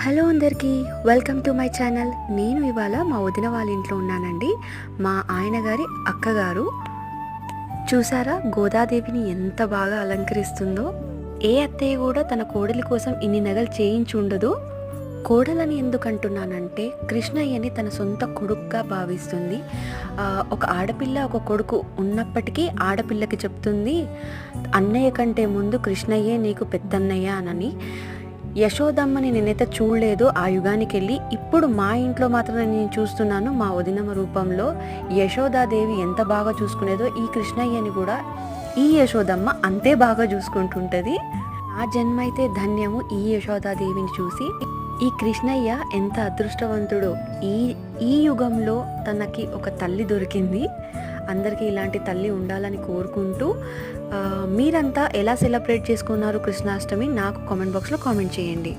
Hello అందరికీ, welcome to my channel. నేను ఇవాళ మా వదిన వాళ్ళ ఇంట్లో ఉన్నానండి. మా ఆయన గారి అక్కగారు చూసారా గోదాదేవిని ఎంత బాగా అలంకరిస్తుందో. ఏ అత్తయ్య కూడా తన కోడలి కోసం ఇన్ని నగలు చేయించి ఉండదు. కోడలని ఎందుకు అంటున్నానంటే, కృష్ణయ్యని తన సొంత కొడుకుగా భావిస్తుంది. ఒక ఆడపిల్ల ఒక కొడుకు ఉన్నప్పటికీ ఆడపిల్లకి చెప్తుంది, అన్నయ్య కంటే ముందు కృష్ణయ్యే నీకు పెద్దన్నయ్య అని. యశోదమ్మని నేనైతే చూడలేదు ఆ యుగానికి వెళ్ళి. ఇప్పుడు మా ఇంట్లో మాత్రం నేను చూస్తున్నాను మా వదినమ్మ రూపంలో. యశోదాదేవి ఎంత బాగా చూసుకునేదో ఈ కృష్ణయ్యని కూడా ఈ యశోదమ్మ అంతే బాగా చూసుకుంటుంటుంది. నా జన్మ అయితే ధన్యము ఈ యశోదాదేవిని చూసి. ఈ కృష్ణయ్య ఎంత అదృష్టవంతుడో, ఈ యుగంలో తనకి ఒక తల్లి దొరికింది. అందరికీ ఇలాంటి తల్లి ఉండాలని కోరుకుంటూ, మీరంతా ఎలా సెలబ్రేట్ చేసుకున్నారు కృష్ణాష్టమి నాకు కామెంట్ బాక్స్లో కామెంట్ చేయండి.